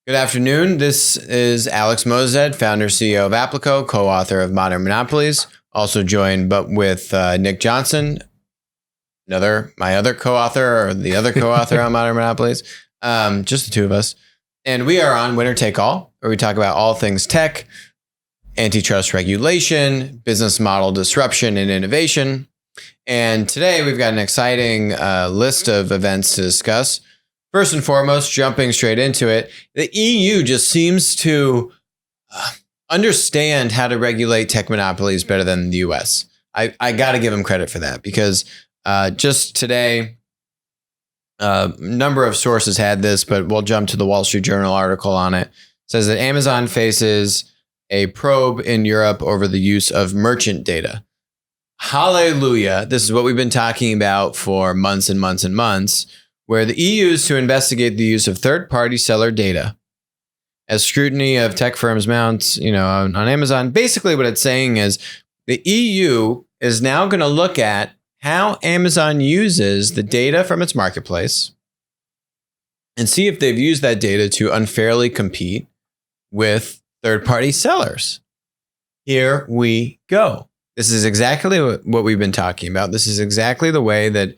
Good afternoon. This is Alex Mozed, founder CEO of Applico, co-author of Modern Monopolies. Also joined, but with Nick Johnson, my other co-author, or the other co-author on Modern Monopolies. Just the two of us, and we are on Winner Take All, where we talk about all things tech, antitrust regulation, business model disruption, and innovation. And today we've got an exciting list of events to discuss. First and foremost, jumping straight into it, the EU just seems to understand how to regulate tech monopolies better than the US. I got to give them credit for that, because just today, a number of sources had this, but we'll jump to the Wall Street Journal article on it. It says that Amazon faces a probe in Europe over the use of merchant data. Hallelujah. This is what we've been talking about for months and months and months, where the EU is to investigate the use of third-party seller data as scrutiny of tech firms mounts, on Amazon. Basically, what it's saying is the EU is now going to look at how Amazon uses the data from its marketplace and see if they've used that data to unfairly compete with third-party sellers. Here we go. This is exactly what we've been talking about. This is exactly the way that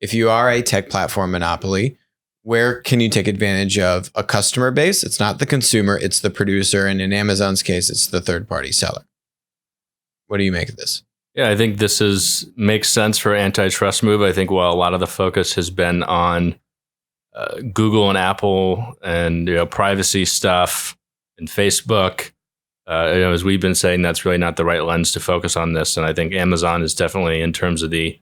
if you are a tech platform monopoly, where can you take advantage of a customer base? It's not the consumer, it's the producer. And in Amazon's case, it's the third-party seller. What do you make of this? Yeah, I think this makes sense for an antitrust move. I think while a lot of the focus has been on Google and Apple and privacy stuff and Facebook, as we've been saying, that's really not the right lens to focus on this. And I think Amazon is definitely, in terms of the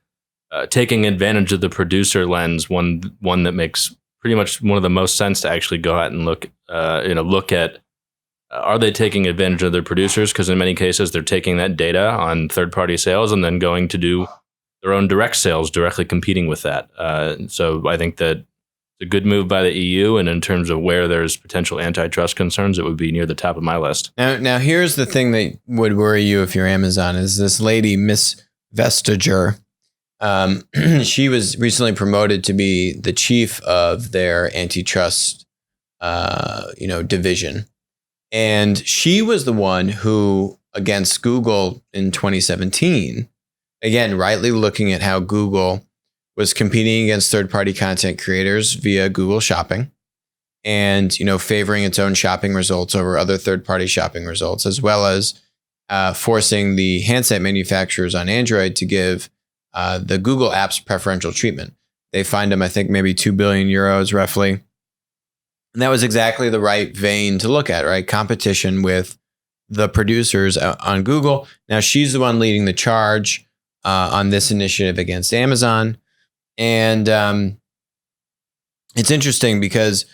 taking advantage of the producer lens, one that makes pretty much one of the most sense to actually go out and look at, are they taking advantage of their producers? Because in many cases, they're taking that data on third-party sales and then going to do their own direct sales, directly competing with that. So I think that it's a good move by the EU. And in terms of where there's potential antitrust concerns, it would be near the top of my list. Now here's the thing that would worry you if you're Amazon, is this lady, Miss Vestager. She was recently promoted to be the chief of their antitrust, division. And she was the one who, against Google in 2017, again, rightly looking at how Google was competing against third-party content creators via Google Shopping and, favoring its own shopping results over other third-party shopping results, as well as forcing the handset manufacturers on Android to give the Google apps preferential treatment. They fined them, I think, maybe 2 billion euros roughly. And that was exactly the right vein to look at, right? Competition with the producers on Google. Now, she's the one leading the charge on this initiative against Amazon. And it's interesting because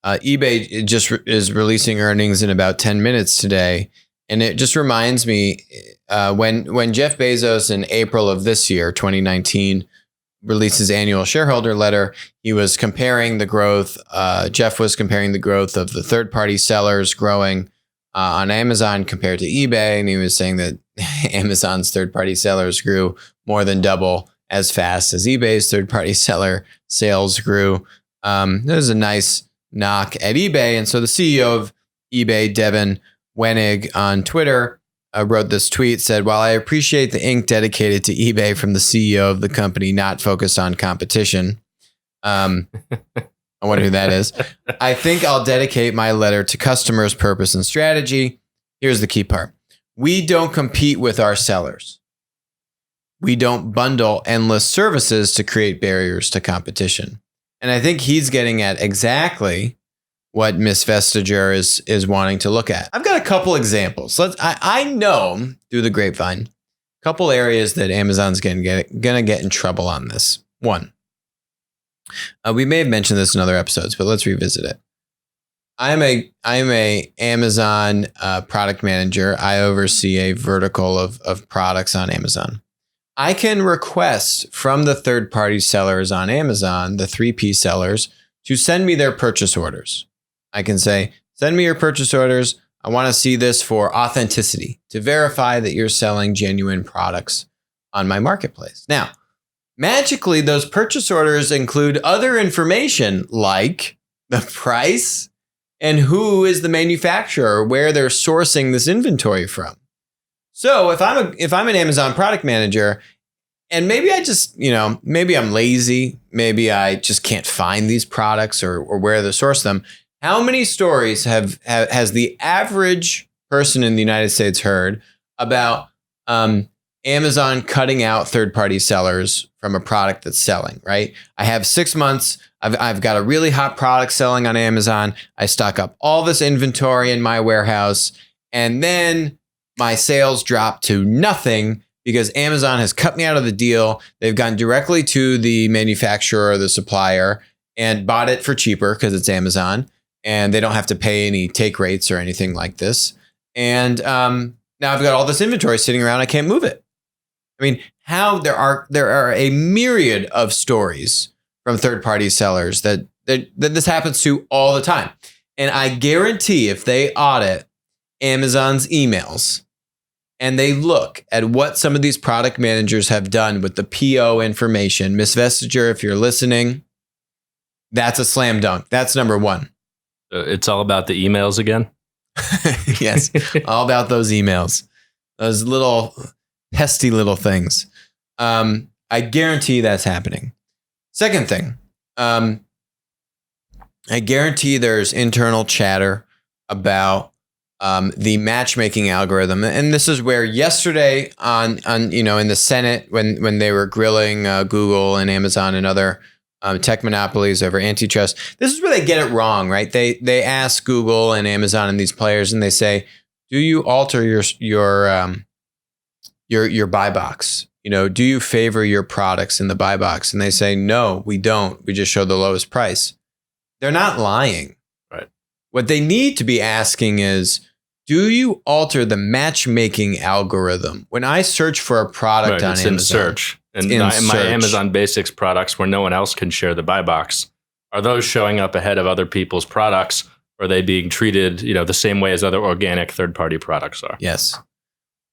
eBay just is releasing earnings in about 10 minutes today. And it just reminds me when Jeff Bezos in April of this year, 2019, released his annual shareholder letter, he was comparing the growth. Jeff was comparing the growth of the third-party sellers growing on Amazon compared to eBay. And he was saying that Amazon's third-party sellers grew more than double as fast as eBay's third-party seller sales grew. There's a nice knock at eBay. And so the CEO of eBay, Devin Wenig, on Twitter wrote this tweet, said, "While I appreciate the ink dedicated to eBay from the CEO of the company not focused on competition," I wonder who that is, "I think I'll dedicate my letter to customers' purpose and strategy. Here's the key part. We don't compete with our sellers. We don't bundle endless services to create barriers to competition." And I think he's getting at exactly what Miss Vestager is wanting to look at. I've got a couple examples. I know through the grapevine, a couple areas that Amazon's gonna get in trouble on this. One, we may have mentioned this in other episodes, but let's revisit it. I'm a Amazon product manager. I oversee a vertical of products on Amazon. I can request from the third-party sellers on Amazon, the 3P sellers, to send me their purchase orders. I can say, send me your purchase orders. I want to see this for authenticity, to verify that you're selling genuine products on my marketplace. Now, magically, those purchase orders include other information like the price and who is the manufacturer, where they're sourcing this inventory from. So if I'm an Amazon product manager, and maybe I just, maybe I'm lazy, maybe I just can't find these products or where to source them. How many stories has the average person in the United States heard about Amazon cutting out third-party sellers from a product that's selling, right? I have 6 months. I've got a really hot product selling on Amazon. I stock up all this inventory in my warehouse, and then my sales drop to nothing because Amazon has cut me out of the deal. They've gone directly to the manufacturer or the supplier and bought it for cheaper because it's Amazon, and they don't have to pay any take rates or anything like this. And now I've got all this inventory sitting around. I can't move it. I mean, how there are a myriad of stories from third-party sellers that this happens to all the time. And I guarantee if they audit Amazon's emails and they look at what some of these product managers have done with the PO information, Miss Vestager, if you're listening, that's a slam dunk. That's number one. It's all about the emails again? Yes, all about those emails. Those little pesky little things. I guarantee that's happening. Second thing, I guarantee there's internal chatter about the matchmaking algorithm, and this is where yesterday on in the Senate when they were grilling Google and Amazon and other tech monopolies over antitrust, this is where they get it wrong, right? They ask Google and Amazon and these players, and they say, "Do you alter your buy box? Do you favor your products in the buy box?" And they say, "No, we don't. We just show the lowest price." They're not lying. Right. What they need to be asking is, do you alter the matchmaking algorithm? When I search for a product on Amazon, in search. And my Amazon Basics products where no one else can share the buy box, are those showing up ahead of other people's products? Or are they being treated, the same way as other organic third-party products are? Yes.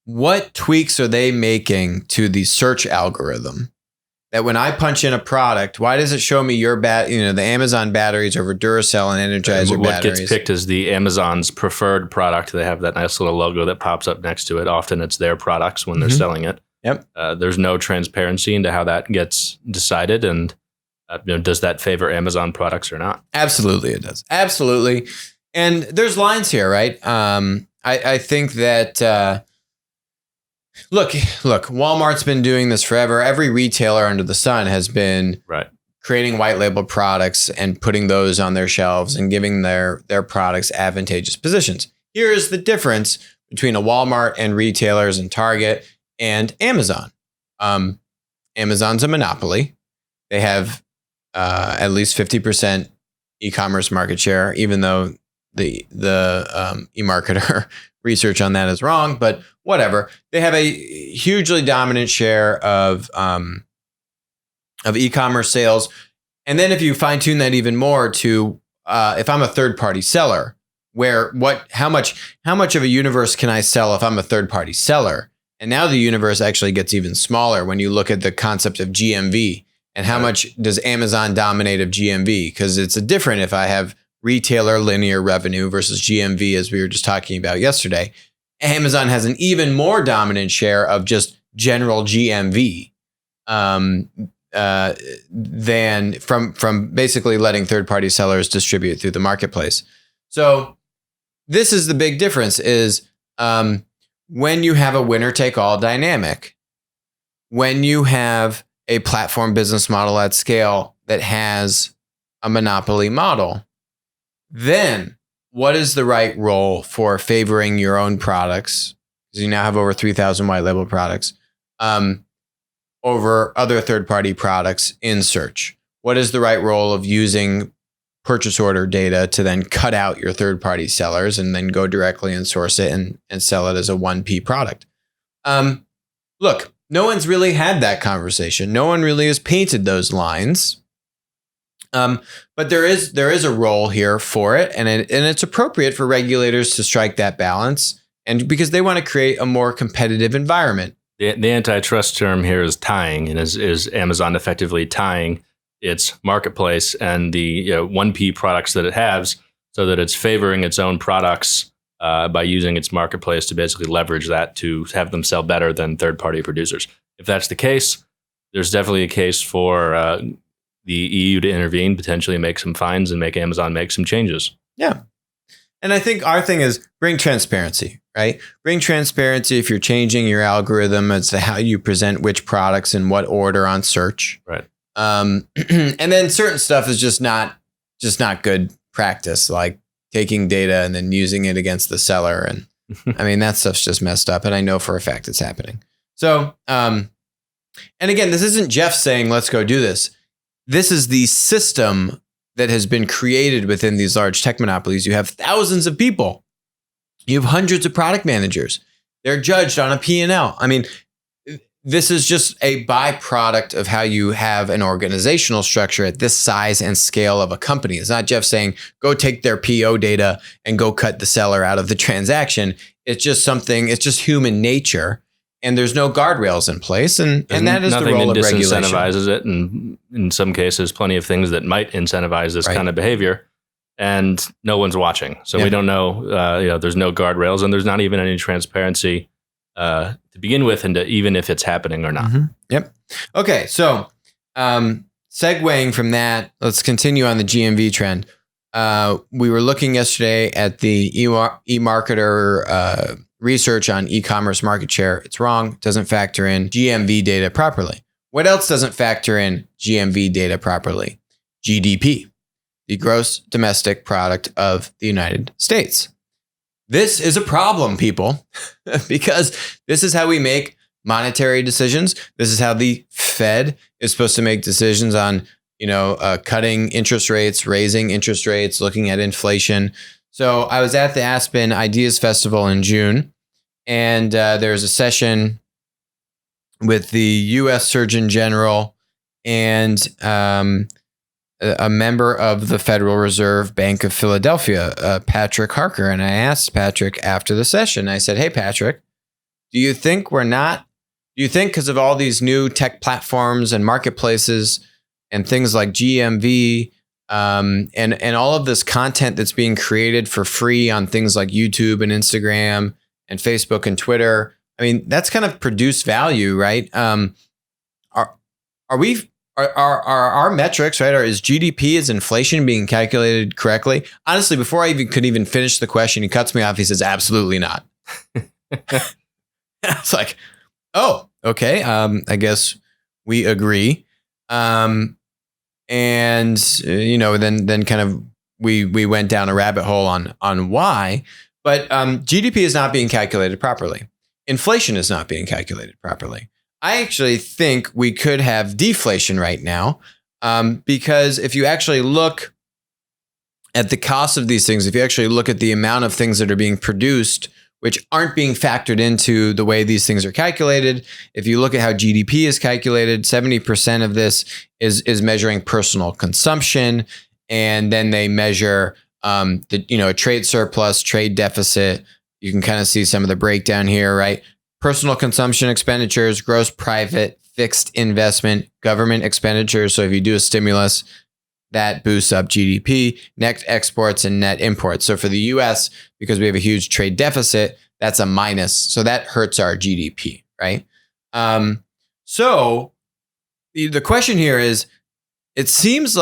What tweaks are they making to the search algorithm that when I punch in a product, why does it show me the Amazon batteries over Duracell and Energizer what batteries? Gets picked is the Amazon's preferred product. They have that nice little logo that pops up next to it. Often it's their products when they're selling it. Yep. There's no transparency into how that gets decided, and does that favor Amazon products or not? Absolutely, it does. Absolutely, and there's lines here, right? I think that look, Walmart's been doing this forever. Every retailer under the sun has been creating white label products and putting those on their shelves and giving their products advantageous positions. Here's the difference between a Walmart and retailers and Target and Amazon. Amazon's a monopoly. They have at least 50% e-commerce market share, even though the eMarketer research on that is wrong, but whatever. They have a hugely dominant share of e-commerce sales. And then if you fine tune that even more to if I'm a third party seller, how much of a universe can I sell if I'm a third party seller? And now the universe actually gets even smaller when you look at the concept of GMV and how much does Amazon dominate of GMV? Because it's different if I have retailer linear revenue versus GMV, as we were just talking about yesterday. Amazon has an even more dominant share of just general GMV than from basically letting third-party sellers distribute through the marketplace. So this is the big difference is when you have a winner-take-all dynamic, when you have a platform business model at scale that has a monopoly model, then what is the right role for favoring your own products? Because you now have over 3,000 white label products over other third-party products in search. What is the right role of using purchase order data to then cut out your third-party sellers and then go directly and source it and sell it as a 1P product? Look, no one's really had that conversation. No one really has painted those lines. But there is a role here for it, and it's appropriate for regulators to strike that balance, and because they want to create a more competitive environment. The antitrust term here is tying, and is Amazon effectively tying its marketplace and the 1P products that it has so that it's favoring its own products by using its marketplace to basically leverage that to have them sell better than third-party producers. If that's the case, there's definitely a case for the EU to intervene, potentially make some fines and make Amazon make some changes. Yeah. And I think our thing is bring transparency, right? Bring transparency if you're changing your algorithm as to how you present which products in what order on search. Right. And then certain stuff is just not good practice, like taking data and then using it against the seller. And I mean, that stuff's just messed up. And I know for a fact it's happening. So, and again, this isn't Jeff saying, let's go do this. This is the system that has been created within these large tech monopolies. You have thousands of people. You have hundreds of product managers. They're judged on a P&L. I mean, this is just a byproduct of how you have an organizational structure at this size and scale of a company. It's not Jeff saying, go take their PO data and go cut the seller out of the transaction. It's just something, it's just human nature. And there's no guardrails in place. And that is the role of regulation. Nothing that disincentivizes it. And in some cases, plenty of things that might incentivize this kind of behavior. And no one's watching. So we don't know, there's no guardrails and there's not even any transparency to begin with into even if it's happening or not. Mm-hmm. Yep. Okay. So segueing from that, let's continue on the GMV trend. We were looking yesterday at the eMarketer research on e-commerce market share. It's wrong. It doesn't factor in GMV data properly. What else doesn't factor in GMV data properly? GDP, the gross domestic product of the United States. This is a problem, people, because this is how we make monetary decisions. This is how the Fed is supposed to make decisions on, cutting interest rates, raising interest rates, looking at inflation. So I was at the Aspen Ideas Festival in June, and there's a session with the U.S. Surgeon General and a member of the Federal Reserve Bank of Philadelphia, Patrick Harker. And I asked Patrick after the session, I said, hey, Patrick, do you think because of all these new tech platforms and marketplaces and things like GMV, and all of this content that's being created for free on things like YouTube and Instagram and Facebook and Twitter, I mean, that's kind of produced value, right? Are our metrics, right? Or is GDP, is inflation being calculated correctly? Honestly, before I could even finish the question, he cuts me off. He says, absolutely not. It's like, oh, okay. I guess we agree. Then kind of we went down a rabbit hole on why, but GDP is not being calculated properly. Inflation is not being calculated properly. I actually think we could have deflation right now, because if you actually look at the cost of these things, if you actually look at the amount of things that are being produced, which aren't being factored into the way these things are calculated. If you look at how GDP is calculated, 70% of this is measuring personal consumption. And then they measure a trade surplus, trade deficit. You can kind of see some of the breakdown here, right? Personal consumption expenditures, gross private fixed investment, government expenditures. So if you do a stimulus, that boosts up GDP, net exports and net imports. So for the US, because we have a huge trade deficit, that's a minus. So that hurts our GDP, right? So the question here is, it seems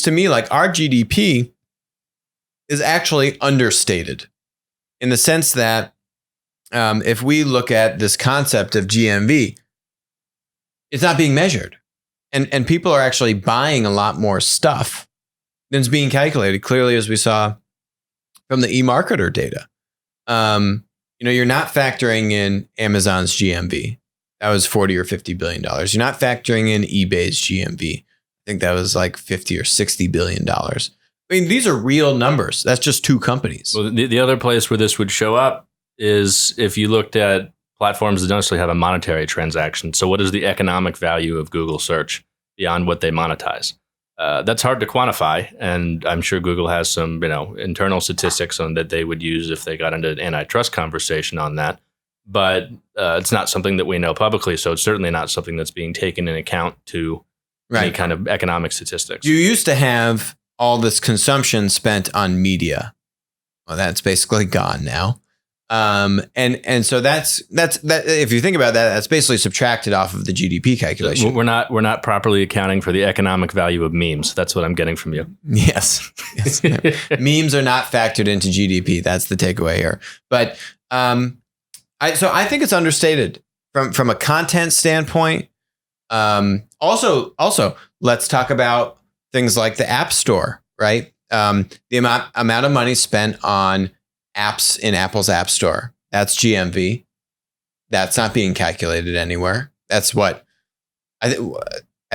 to me like our GDP is actually understated in the sense that if we look at this concept of GMV, it's not being measured. And people are actually buying a lot more stuff than is being calculated, clearly, as we saw from the eMarketer data. You're not factoring in Amazon's GMV. That was $40 or $50 billion. You're not factoring in eBay's GMV. I think that was like $50 or $60 billion. I mean, these are real numbers. That's just two companies. Well, the other place where this would show up is if you looked at platforms that don't necessarily have a monetary transaction. So what is the economic value of Google search beyond what they monetize? That's hard to quantify. And I'm sure Google has some, internal statistics on that they would use if they got into an antitrust conversation on that. But it's not something that we know publicly. So it's certainly not something that's being taken in account to any kind of economic statistics. You used to have all this consumption spent on media. Well, that's basically gone now. And so that's if you think about that, that's basically subtracted off of the GDP calculation. We're not properly accounting for the economic value of memes. That's what I'm getting from you. Yes. Memes are not factored into GDP. That's the takeaway here. But I think it's understated from a content standpoint. Also, let's talk about things like the App Store, right? The amount of money spent on apps in Apple's App Store. That's GMV. That's not being calculated anywhere. That's what at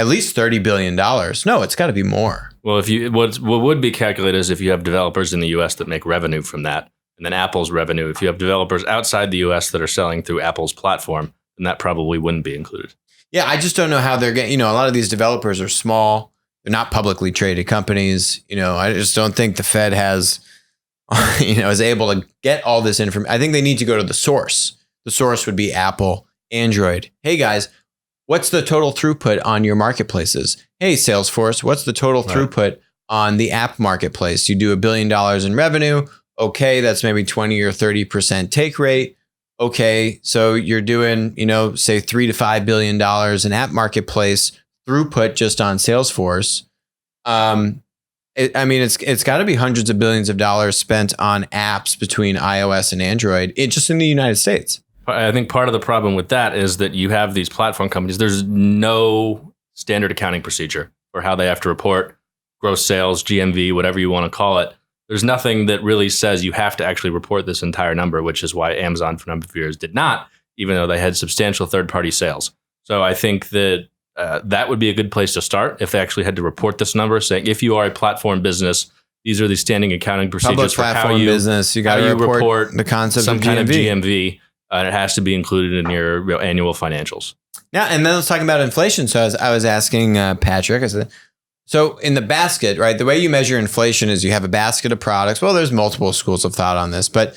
least $30 billion. No, it's got to be more. Well, what would be calculated is if you have developers in the U.S. that make revenue from that, and then Apple's revenue. If you have developers outside the U.S. that are selling through Apple's platform, then that probably wouldn't be included. Yeah, I just don't know how they're getting. A lot of these developers are small. They're not publicly traded companies. I just don't think the Fed has. Is able to get all this information. I think they need to go to the source. The source would be Apple, Android. Hey guys, what's the total throughput on your marketplaces? Hey Salesforce, what's the total throughput on the app marketplace? You do $1 billion in revenue. Okay, that's maybe 20 or 30% take rate. Okay, so you're doing, say $3 to $5 billion in app marketplace throughput just on Salesforce. It's got to be hundreds of billions of dollars spent on apps between iOS and Android, just in the United States. I think part of the problem with that is that you have these platform companies. There's no standard accounting procedure for how they have to report gross sales, GMV, whatever you want to call it. There's nothing that really says you have to actually report this entire number, which is why Amazon for a number of years did not, even though they had substantial third-party sales. So I think that that would be a good place to start if they actually had to report this number, saying if you are a platform business, these are the standing accounting procedures for how you business. You got to report the concept some of kind of GMV, and it has to be included in your annual financials. Yeah, and then let's talk about inflation. So I was asking Patrick, I said, so in the basket, right? The way you measure inflation is you have a basket of products. Well, there's multiple schools of thought on this, but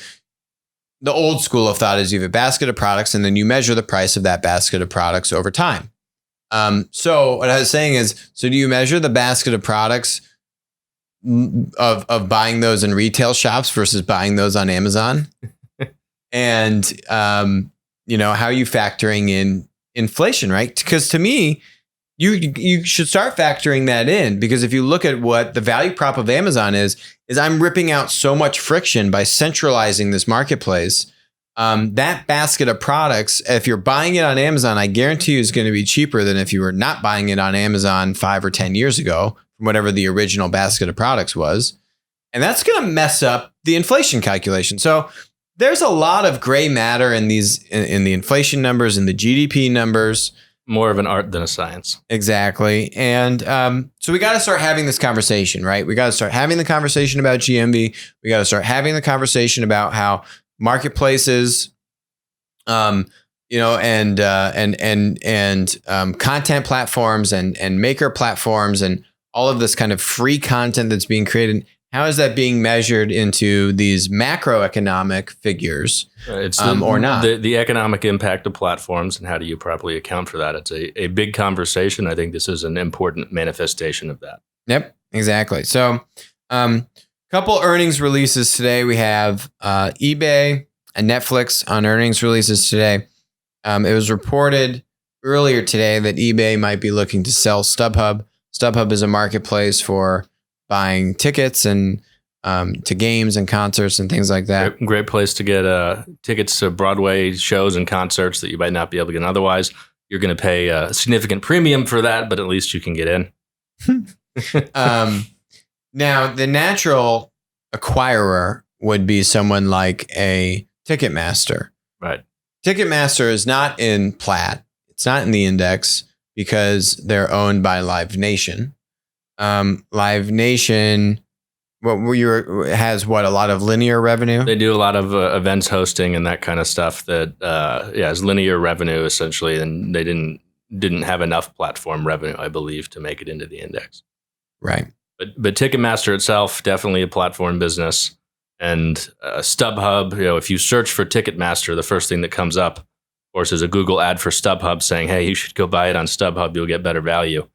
the old school of thought is you have a basket of products, and then you measure the price of that basket of products over time. So what I was saying is, so do you measure the basket of products of buying those in retail shops versus buying those on Amazon? And, how are you factoring in inflation, right? Because to me, you should start factoring that in, because if you look at what the value prop of Amazon is I'm ripping out so much friction by centralizing this marketplace. That basket of products, if you're buying it on Amazon, I guarantee you is going to be cheaper than if you were not buying it on Amazon 5 or 10 years ago, from whatever the original basket of products was. And that's going to mess up the inflation calculation. So there's a lot of gray matter in in the inflation numbers and the GDP numbers. More of an art than a science. Exactly. And so we got to start having this conversation, right? We got to start having the conversation about GMV. We got to start having the conversation about how marketplaces, and content platforms and maker platforms and all of this kind of free content that's being created. How is that being measured into these macroeconomic figures, or not? The economic impact of platforms, and how do you properly account for that? It's a big conversation. I think this is an important manifestation of that. Yep, exactly. So, couple earnings releases today. We have eBay and Netflix on earnings releases today. It was reported earlier today that eBay might be looking to sell StubHub. StubHub is a marketplace for buying tickets and to games and concerts and things like that. Great place to get tickets to Broadway shows and concerts that you might not be able to get otherwise. You're going to pay a significant premium for that, but at least you can get in. Now, the natural acquirer would be someone like a Ticketmaster. Right. Ticketmaster is not in Plaid. It's not in the index because they're owned by Live Nation. Live Nation has a lot of linear revenue. They do a lot of events hosting and that kind of stuff that is linear revenue essentially, and they didn't have enough platform revenue, I believe, to make it into the index. Right. But Ticketmaster itself, definitely a platform business. And StubHub, if you search for Ticketmaster, the first thing that comes up, of course, is a Google ad for StubHub saying, hey, you should go buy it on StubHub. You'll get better value.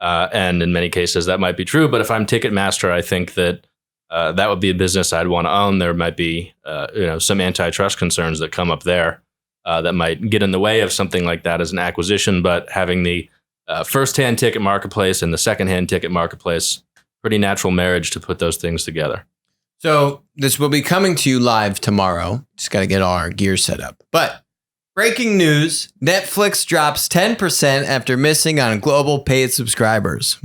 And in many cases, that might be true. But if I'm Ticketmaster, I think that that would be a business I'd want to own. There might be some antitrust concerns that come up there that might get in the way of something like that as an acquisition. But having the first-hand ticket marketplace and the second-hand ticket marketplace, pretty natural marriage to put those things together. So this will be coming to you live tomorrow. Just got to get all our gear set up. But breaking news, Netflix drops 10% after missing on global paid subscribers.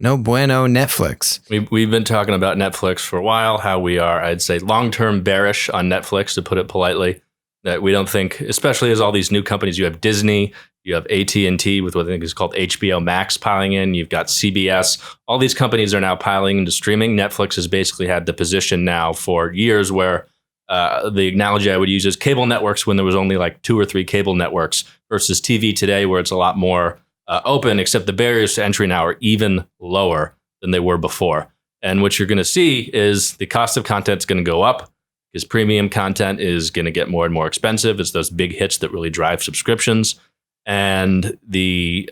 No bueno, Netflix. We've been talking about Netflix for a while, how we are, I'd say, long-term bearish on Netflix, to put it politely. That we don't think, especially as all these new companies, you have Disney, you have AT&T with what I think is called HBO Max piling in, you've got CBS. All these companies are now piling into streaming. Netflix has basically had the position now for years where the analogy I would use is cable networks when there was only like 2 or 3 cable networks versus TV today where it's a lot more open, except the barriers to entry now are even lower than they were before. And what you're going to see is the cost of content is going to go up because premium content is going to get more and more expensive. It's those big hits that really drive subscriptions. And the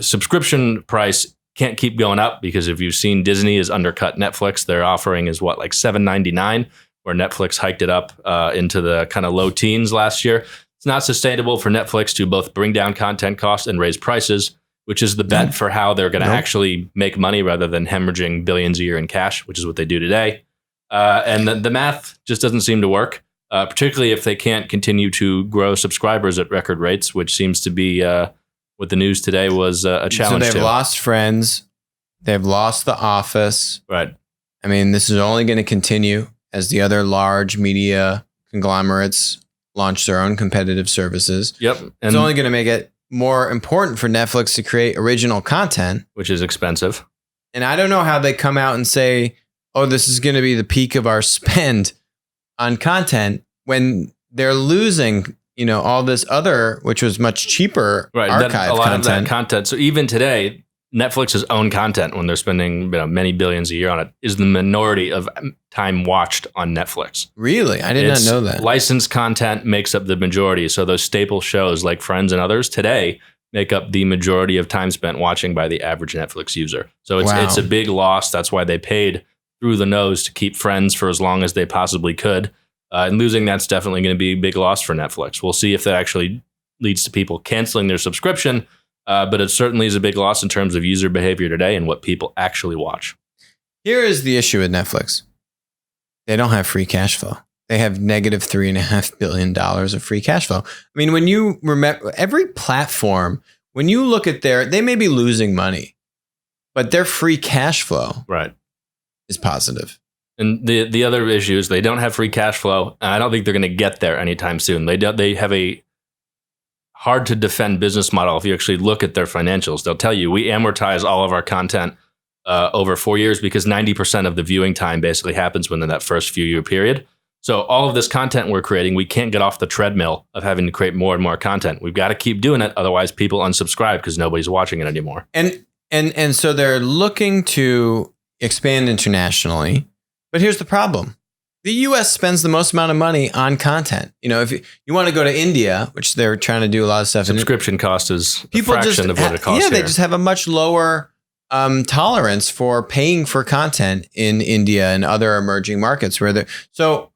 subscription price can't keep going up because if you've seen Disney has undercut Netflix, their offering is like $7.99, where Netflix hiked it up into the kind of low teens last year. It's not sustainable for Netflix to both bring down content costs and raise prices, which is the bet for how they're going to actually make money rather than hemorrhaging billions a year in cash, which is what they do today. And the math just doesn't seem to work, particularly if they can't continue to grow subscribers at record rates, which seems to be what the news today was a challenge. So they've lost Friends. They've lost The Office. Right. I mean, this is only going to continue as the other large media conglomerates launch their own competitive services. Yep. And it's only going to make it more important for Netflix to create original content, which is expensive. And I don't know how they come out and say, oh, this is going to be the peak of our spend on content when they're losing, all this other, which was much cheaper archive content. A lot of that content. So even today, Netflix's own content, when they're spending many billions a year on it, is the minority of time watched on Netflix. Really? I did not know that. Licensed content makes up the majority. So those staple shows like Friends and others today make up the majority of time spent watching by the average Netflix user. So it's a big loss. That's why they paid through the nose to keep Friends for as long as they possibly could. And losing that's definitely going to be a big loss for Netflix. We'll see if that actually leads to people canceling their subscription. But it certainly is a big loss in terms of user behavior today and what people actually watch. Here is the issue with Netflix. They don't have free cash flow. They have negative $3.5 billion of free cash flow. I mean, when you remember every platform, when you look at they may be losing money, but their free cash flow is positive. And the other issue is they don't have free cash flow. And I don't think they're going to get there anytime soon. They have a hard to defend business model. If you actually look at their financials, they'll tell you we amortize all of our content over 4 years because 90% of the viewing time basically happens within that first few year period. So all of this content we're creating, we can't get off the treadmill of having to create more and more content. We've got to keep doing it. Otherwise, people unsubscribe because nobody's watching it anymore. And so they're looking to expand internationally. But here's the problem. The U.S. spends the most amount of money on content. If you want to go to India, which they're trying to do a lot of stuff. Subscription cost is a fraction of what it costs. Yeah, they just have a much lower tolerance for paying for content in India and other emerging markets where they're so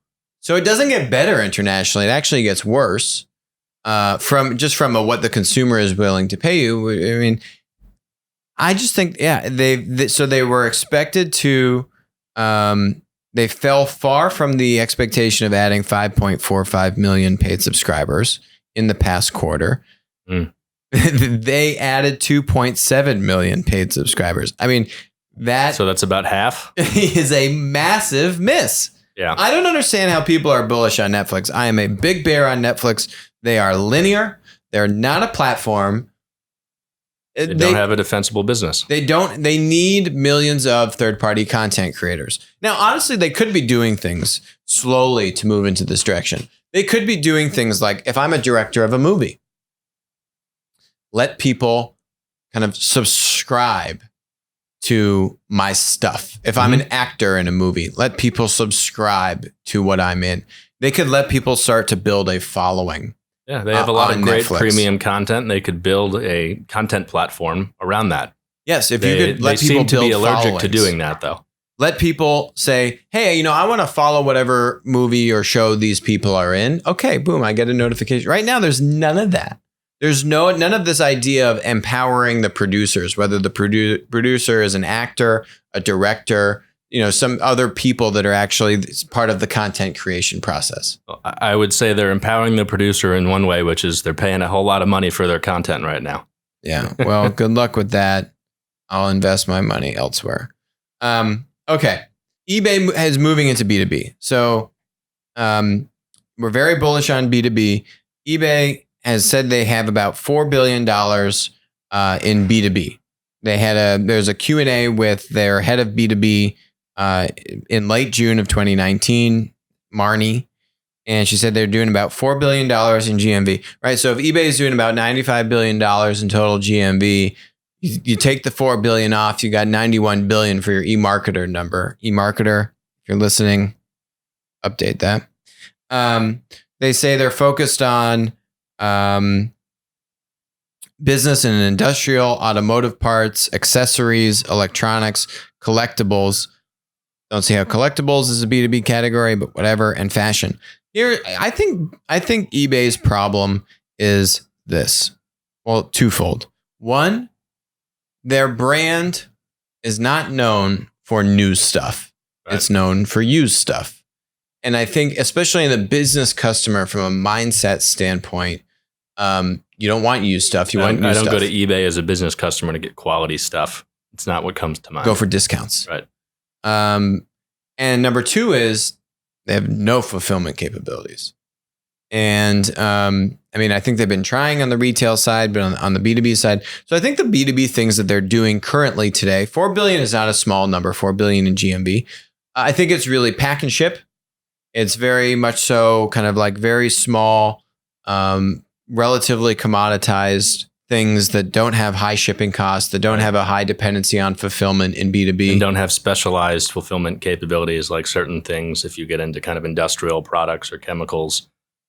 it doesn't get better internationally. It actually gets worse from what the consumer is willing to pay you. I mean, I just think, they were expected to. They fell far from the expectation of adding 5.45 million paid subscribers in the past quarter. They added 2.7 million paid subscribers. I mean, so that's about half. Is a massive miss. Yeah. I don't understand how people are bullish on Netflix. I am a big bear on Netflix. They are linear. They're not a platform. They don't have a defensible business. They don't. They need millions of third-party content creators. Now, honestly, they could be doing things slowly to move into this direction. They could be doing things like, if I'm a director of a movie, let people kind of subscribe to my stuff. If I'm an actor in a movie, let people subscribe to what I'm in. They could let people start to build a following. Yeah, they have a lot of on great Netflix. premium content. And they could build a content platform around that. Yes, if you could let they people seem to build be allergic followings. to doing that, though. Let people say, hey, I want to follow whatever movie or show these people are in. Okay, boom, I get a notification. Right now, there's none of that. There's none of this idea of empowering the producers, whether the producer is an actor, a director, some other people that are actually part of the content creation process. I would say they're empowering the producer in one way, which is they're paying a whole lot of money for their content right now. Yeah, well, good luck with that. I'll invest my money elsewhere. Okay. eBay is moving into B2B. So we're very bullish on B2B. eBay has said they have about $4 billion in B2B. There's a Q&A with their head of B2B in late June of 2019, Marnie. And she said they're doing about $4 billion in GMV, right? So if eBay is doing about $95 billion in total GMV, you take the 4 billion off, you got 91 billion for your eMarketer number. eMarketer, if you're listening, update that. They say they're focused on business and industrial, automotive parts, accessories, electronics, collectibles. Don't see how collectibles is a B2B category, but whatever, and fashion. Here, I think eBay's problem is this. Well, twofold. One, their brand is not known for new stuff. Right. It's known for used stuff. And I think, especially in the business customer, from a mindset standpoint, you don't want used stuff. You want new stuff. I don't go to eBay as a business customer to get quality stuff. It's not what comes to mind. Go for discounts. Right. And number two is they have no fulfillment capabilities. And I think they've been trying on the retail side, but on the B2B side. So I think the B2B things that they're doing currently today, 4 billion is not a small number, 4 billion in GMV. I think it's really pack and ship. It's very much so kind of like very small, relatively commoditized things that don't have high shipping costs, that don't have a high dependency on fulfillment in B2B. And don't have specialized fulfillment capabilities like certain things. If you get into kind of industrial products or chemicals,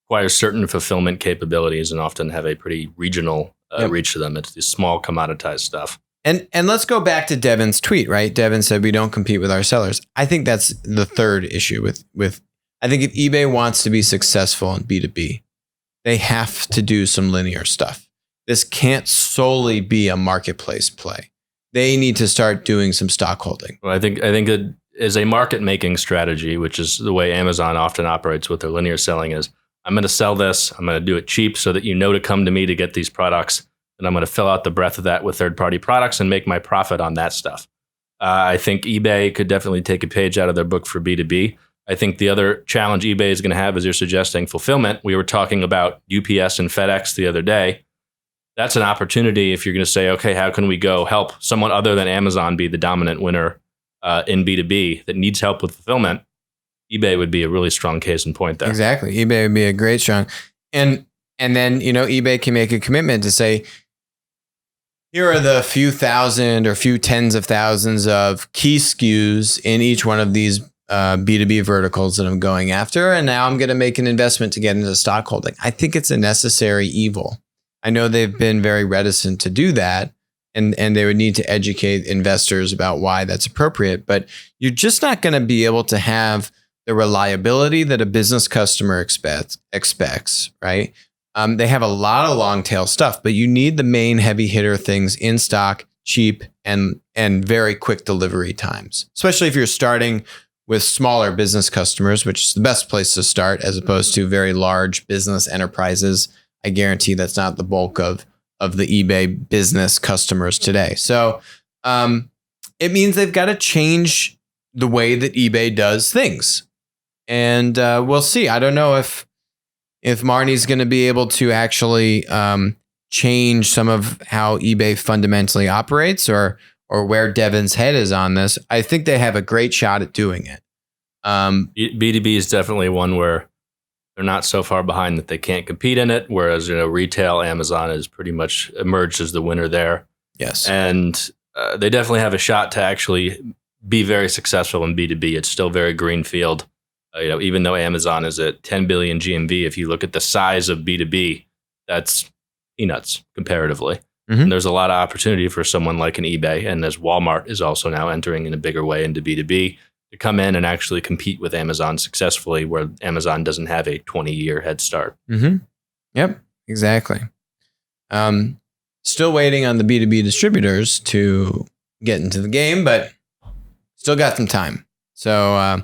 require certain fulfillment capabilities and often have a pretty regional reach to them. It's this small commoditized stuff. And let's go back to Devin's tweet, right? Devin said we don't compete with our sellers. I think that's the third issue with I think if eBay wants to be successful in B2B, they have to do some linear stuff. This can't solely be a marketplace play. They need to start doing some stockholding. Well, I think it is a market making strategy, which is the way Amazon often operates with their linear selling is, I'm going to sell this. I'm going to do it cheap so that you know to come to me to get these products. And I'm going to fill out the breadth of that with third-party products and make my profit on that stuff. I think eBay could definitely take a page out of their book for B2B. I think the other challenge eBay is going to have, as you're suggesting, fulfillment. We were talking about UPS and FedEx the other day. That's an opportunity if you're going to say, okay, how can we go help someone other than Amazon be the dominant winner in B2B that needs help with fulfillment? eBay would be a really strong case in point there. Exactly. eBay would be a great strong. And then, eBay can make a commitment to say, here are the few thousand or few tens of thousands of key SKUs in each one of these B2B verticals that I'm going after. And now I'm going to make an investment to get into stockholding. I think it's a necessary evil. I know they've been very reticent to do that. And they would need to educate investors about why that's appropriate. But you're just not going to be able to have the reliability that a business customer expects, right? They have a lot of long tail stuff, but you need the main heavy hitter things in stock, cheap, and very quick delivery times, especially if you're starting with smaller business customers, which is the best place to start as opposed to very large business enterprises. I guarantee that's not the bulk of the eBay business customers today. So it means they've got to change the way that eBay does things. And we'll see. I don't know if Marnie's going to be able to actually change some of how eBay fundamentally operates or where Devin's head is on this. I think they have a great shot at doing it. B2B is definitely one where they're not so far behind that they can't compete in it. Whereas, retail, Amazon has pretty much emerged as the winner there. Yes. And they definitely have a shot to actually be very successful in B2B. It's still very greenfield. Even though Amazon is at 10 billion GMV, if you look at the size of B2B, that's peanuts comparatively. Mhm. And there's a lot of opportunity for someone like an eBay, and as Walmart is also now entering in a bigger way into B2B, to come in and actually compete with Amazon successfully, where Amazon doesn't have a 20-year head start. Mm-hmm. Yep, exactly. Still waiting on the B2B distributors to get into the game, but still got some time. So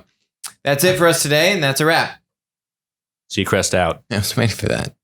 that's it for us today, and that's a wrap. Seacrest out. I was waiting for that.